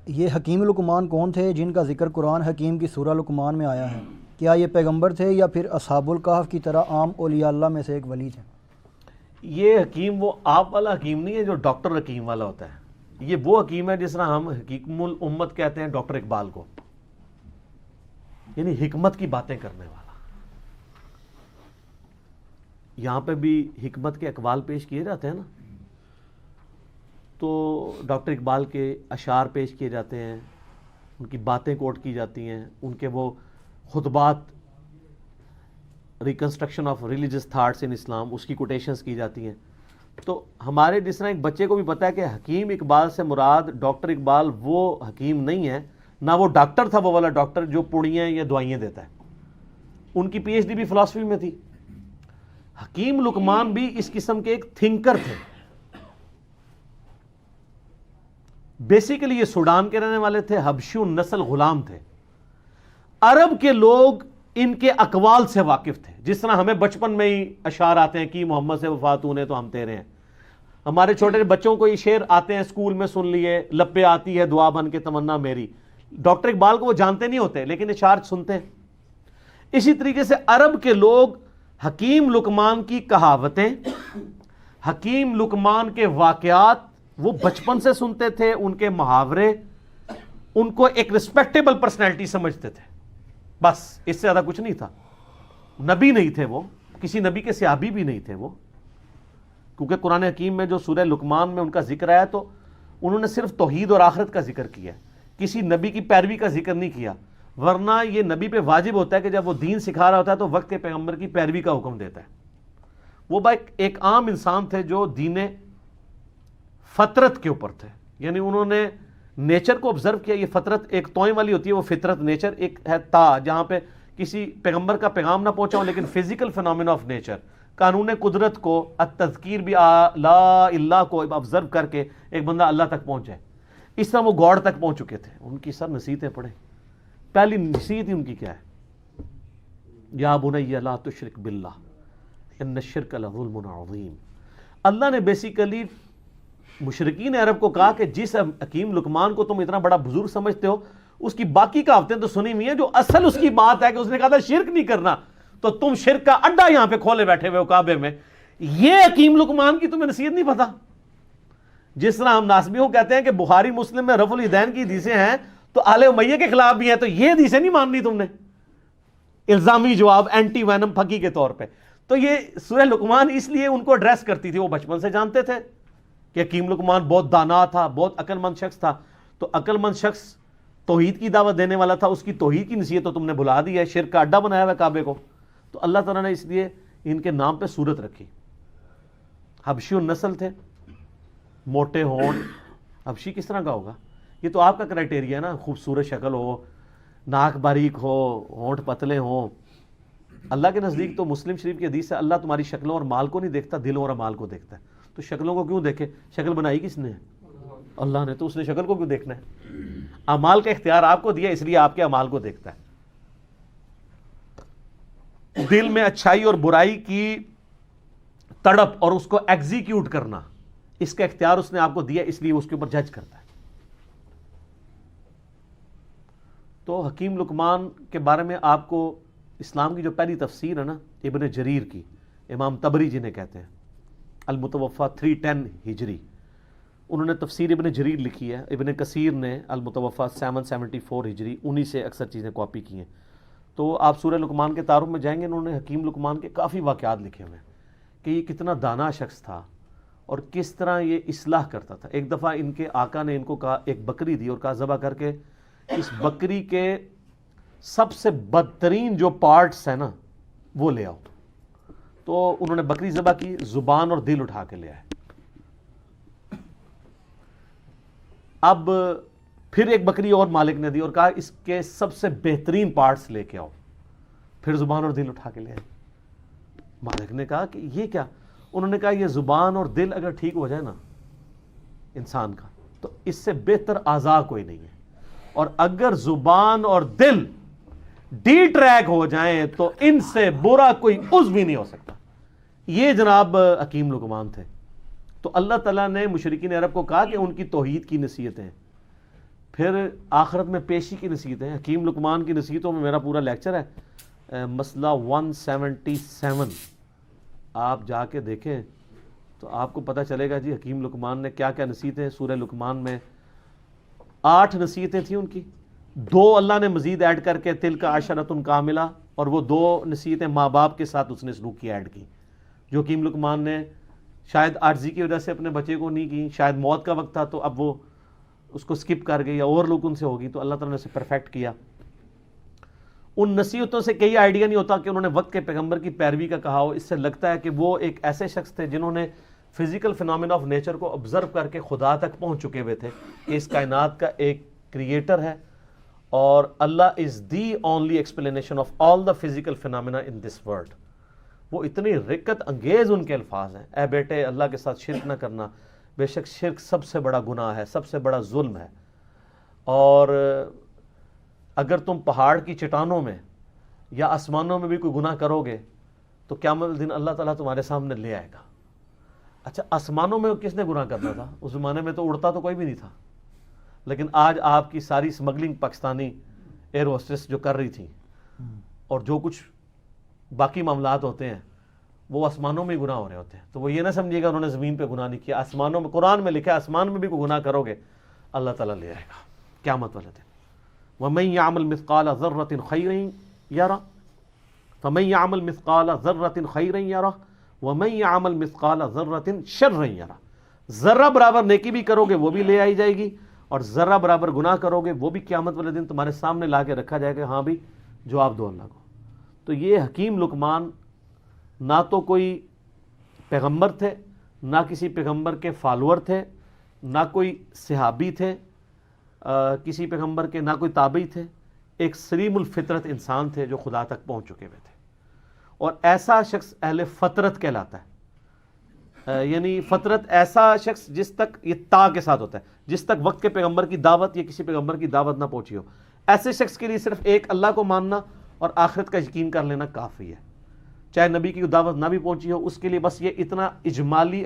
یہ حکیم لقمان کون تھے جن کا ذکر قرآن حکیم کی سورہ لقمان میں آیا ہے؟ کیا یہ پیغمبر تھے یا پھر اصحاب الکہف کی طرح عام اولیاء اللہ میں سے ایک ولی تھے؟ یہ حکیم وہ آپ والا حکیم نہیں ہے جو ڈاکٹر حکیم والا ہوتا ہے. یہ وہ حکیم ہے جس طرح ہم حکیم الامت کہتے ہیں ڈاکٹر اقبال کو، یعنی حکمت کی باتیں کرنے والا. یہاں پہ بھی حکمت کے اقوال پیش کیے جاتے ہیں نا، تو ڈاکٹر اقبال کے اشعار پیش کیے جاتے ہیں، ان کی باتیں کوٹ کی جاتی ہیں، ان کے وہ خطبات reconstruction of religious thoughts in Islam, اس کی کوٹیشنز کی جاتی ہیں. تو ہمارے جس طرح ایک بچے کو بھی پتا ہے کہ حکیم اقبال سے مراد ڈاکٹر اقبال وہ حکیم نہیں ہے، نہ وہ ڈاکٹر تھا وہ والا ڈاکٹر جو پوڑیاں یا دوائیاں دیتا ہے. ان کی پی ایچ ڈی بھی فلسفی میں تھی. حکیم لقمان بھی اس قسم کے ایک تھنکر تھے. بیسیکلی یہ سوڈان کے رہنے والے تھے، حبشی النسل غلام تھے. عرب کے لوگ ان کے اقوال سے واقف تھے. جس طرح ہمیں بچپن میں ہی اشعار آتے ہیں کہ محمد سے وفات نے تو ہم تیرے ہیں. ہمارے چھوٹے بچوں کو یہ شعر آتے ہیں، اسکول میں سن لیے، لب پہ آتی ہے دعا بن کے تمنا میری. ڈاکٹر اقبال کو وہ جانتے نہیں ہوتے لیکن اشعار سنتے ہیں. اسی طریقے سے عرب کے لوگ حکیم لقمان کی کہاوتیں، حکیم لقمان کے واقعات وہ بچپن سے سنتے تھے. ان کے محاورے ان کو ایک ریسپیکٹیبل پرسنالٹی سمجھتے تھے. بس اس سے زیادہ کچھ نہیں تھا. نبی نہیں تھے وہ، کسی نبی کے صحابی بھی نہیں تھے وہ، کیونکہ قرآن حکیم میں جو سورہ لقمان میں ان کا ذکر آیا تو انہوں نے صرف توحید اور آخرت کا ذکر کیا، کسی نبی کی پیروی کا ذکر نہیں کیا. ورنہ یہ نبی پہ واجب ہوتا ہے کہ جب وہ دین سکھا رہا ہوتا ہے تو وقت کے پیغمبر کی پیروی کا حکم دیتا ہے. وہ ایک عام انسان تھے جو دین فطرت کے اوپر تھے، یعنی انہوں نے نیچر کو آبزرو کیا. یہ فطرت ایک توئیں والی ہوتی ہے، وہ فطرت نیچر ایک ہے تا جہاں پہ کسی پیغمبر کا پیغام نہ پہنچا ہو، لیکن فزیکل فینومینا آف نیچر، قانون قدرت کو، التذکیر بھی لا اللہ کو آبزرو کر کے ایک بندہ اللہ تک پہنچ جائے. اس طرح وہ گاڈ تک پہنچ چکے تھے. ان کی سب نصیحتیں پڑھیں. پہلی نصیحت ہی ان کی کیا ہے؟ یا بنی لا تشرک باللہ ان الشرک لظلم عظیم. اللہ نے بیسیکلی مشرکین عرب کو کہا کہ جس حکیم لقمان کو تم اتنا بڑا بزرگ سمجھتے ہو، اس کی باقی کہاوتیں تو سنی ہوئی ہیں، جو اصل اس کی بات ہے کہ اس نے کہا تھا شرک نہیں کرنا، تو تم شرک کا اڈا یہاں پہ کھولے بیٹھے ہوئے ہو کعبے میں. یہ حکیم لقمان کی تمہیں نصیحت نہیں پتا. جس طرح ہم ناسبیوں کہتے ہیں کہ بخاری مسلم میں رفع الیدین کی حدیثیں ہیں تو آل امیہ کے خلاف بھی ہیں، تو یہ حدیثیں نہیں ماننی تم نے. الزامی جواب، اینٹی وینم پھکی کے طور پہ. تو یہ سورہ لقمان اس لیے ان کو ایڈریس کرتی تھی. وہ بچپن سے جانتے تھے کہ حکیم لقمان بہت دانا تھا، بہت عقل مند شخص تھا. تو عقل مند شخص توحید کی دعوت دینے والا تھا، اس کی توحید کی نصیحت تو تم نے بھلا دی ہے، شرک کا اڈا بنایا ہوا ہے کعبے کو. تو اللہ تعالیٰ نے اس لیے ان کے نام پہ سورت رکھی. حبشی النسل تھے، موٹے ہونٹ. حبشی کس طرح کا ہوگا؟ یہ تو آپ کا کرائٹیریا ہے نا، خوبصورت شکل ہو، ناک باریک ہو، ہونٹ پتلے ہوں. اللہ کے نزدیک تو مسلم شریف کی حدیث ہے اللہ تمہاری شکلوں اور مال کو نہیں دیکھتا، دلوں اور اعمال کو دیکھتا ہے. تو شکلوں کو کیوں دیکھے؟ شکل بنائی کس نے؟ اللہ نے. تو اس نے شکل کو کیوں دیکھنا ہے؟ اعمال کا اختیار آپ کو دیا، اس لیے آپ کے اعمال کو دیکھتا ہے. دل میں اچھائی اور برائی کی تڑپ اور اس کو ایگزیکیوٹ کرنا، اس کا اختیار اس نے آپ کو دیا، اس لیے اس کے اوپر جج کرتا ہے. تو حکیم لقمان کے بارے میں آپ کو اسلام کی جو پہلی تفسیر ہے نا ابن جریر کی، امام طبری جنہیں کہتے ہیں، المتوفا 310 ہجری، انہوں نے تفسیر ابن جریر لکھی ہے. ابن کثیر نے المتوفا 774 ہجری، انہی سے اکثر چیزیں کاپی کی ہیں. تو آپ سورہ لقمان کے تعارف میں جائیں گے، انہوں نے حکیم لقمان کے کافی واقعات لکھے ہوئے ہیں کہ یہ کتنا دانا شخص تھا اور کس طرح یہ اصلاح کرتا تھا. ایک دفعہ ان کے آقا نے ان کو کہا، ایک بکری دی اور کہا ذبح کر کے اس بکری کے سب سے بدترین جو پارٹس ہیں نا وہ لے آؤ. تو انہوں نے بکری ذبح کی، زبان اور دل اٹھا کے لے آئے. اب پھر ایک بکری اور مالک نے دی اور کہا اس کے سب سے بہترین پارٹس لے کے آؤ. پھر زبان اور دل اٹھا کے لے آئے. مالک نے کہا کہ یہ کیا؟ انہوں نے کہا یہ زبان اور دل اگر ٹھیک ہو جائے نا انسان کا تو اس سے بہتر اعضاء کوئی نہیں ہے، اور اگر زبان اور دل ڈی ٹریک ہو جائیں تو ان سے برا کوئی عضو بھی نہیں ہو سکتا. یہ جناب حکیم لقمان تھے. تو اللہ تعالیٰ نے مشرکین عرب کو کہا کہ ان کی توحید کی نصیحتیں، پھر آخرت میں پیشی کی نصیحتیں. حکیم لقمان کی نصیحتوں میں میرا پورا لیکچر ہے، مسئلہ 177. آپ جا کے دیکھیں تو آپ کو پتہ چلے گا جی حکیم لقمان نے کیا کیا نصیحتیں. سورہ لقمان میں 8 نصیحتیں تھیں ان کی، 2 اللہ نے مزید ایڈ کر کے تلک عشرۃ کاملہ، اور وہ 2 نصیحتیں ماں باپ کے ساتھ اس نے سلوک کی ایڈ کی، جو حکیم لقمان نے شاید عاجزی کی وجہ سے اپنے بچے کو نہیں کی، شاید موت کا وقت تھا تو اب وہ اس کو سکپ کر گئی، یا اور لوگ ان سے ہوگی تو اللہ تعالیٰ نے اسے پرفیکٹ کیا. ان نصیحتوں سے کئی آئیڈیا نہیں ہوتا کہ انہوں نے وقت کے پیغمبر کی پیروی کا کہا ہو. اس سے لگتا ہے کہ وہ ایک ایسے شخص تھے جنہوں نے فزیکل فینومینا آف نیچر کو آبزرو کر کے خدا تک پہنچ چکے ہوئے تھے کہ اس کائنات کا ایک کریٹر ہے، اور Allah is the only explanation of all the physical phenomena in this world. وہ اتنی رکت انگیز ان کے الفاظ ہیں، اے بیٹے اللہ کے ساتھ شرک نہ کرنا، بے شک شرک سب سے بڑا گناہ ہے، سب سے بڑا ظلم ہے، اور اگر تم پہاڑ کی چٹانوں میں یا آسمانوں میں بھی کوئی گناہ کرو گے تو قیامت دن اللہ تعالیٰ تمہارے سامنے لے آئے گا. اچھا آسمانوں میں کس نے گناہ کرنا تھا؟ اس زمانے میں تو اڑتا تو کوئی بھی نہیں تھا، لیکن آج آپ کی ساری اسمگلنگ پاکستانی ایئر ہوسٹس جو کر رہی تھیں اور جو کچھ باقی معاملات ہوتے ہیں وہ آسمانوں میں ہی گناہ ہو رہے ہوتے ہیں. تو وہ یہ نہ سمجھیے گا انہوں نے زمین پہ گناہ نہیں کیا، آسمانوں میں، قرآن میں لکھا ہے آسمان میں بھی کوئی گناہ کرو گے اللہ تعالیٰ لے آئے گا قیامت والے دن. وَمَن يَعْمَلْ مِثْقَالَ ذَرَّةٍ خَيْرًا يَرَهُ فَمَن يَعْمَلْ مِثْقَالَ ذَرَّةٍ خَيْرًا يَرَهُ وَمَن يَعْمَلْ مِثْقَالَ ذَرَّةٍ شَرًّا يَرَهُ. ذرہ برابر نیکی بھی کرو گے وہ بھی لے آئی جائے گی، اور ذرہ برابر گناہ کرو گے وہ بھی قیامت والے دن تمہارے سامنے لا کے رکھا جائے گا. ہاں بھی جواب دو اللہ کو. تو یہ حکیم لقمان نہ تو کوئی پیغمبر تھے، نہ کسی پیغمبر کے فالوور تھے، نہ کوئی صحابی تھے کسی پیغمبر کے، نہ کوئی تابعی تھے. ایک سلیم الفطرت انسان تھے جو خدا تک پہنچ چکے ہوئے تھے، اور ایسا شخص اہل فطرت کہلاتا ہے. یعنی فطرت ایسا شخص جس تک یہ تا کے ساتھ ہوتا ہے، جس تک وقت کے پیغمبر کی دعوت یا کسی پیغمبر کی دعوت نہ پہنچی ہو، ایسے شخص کے لیے صرف ایک اللہ کو ماننا اور آخرت کا یقین کر لینا کافی ہے. چاہے نبی کی دعوت نہ بھی پہنچی ہو، اس کے لیے بس یہ اتنا اجمالی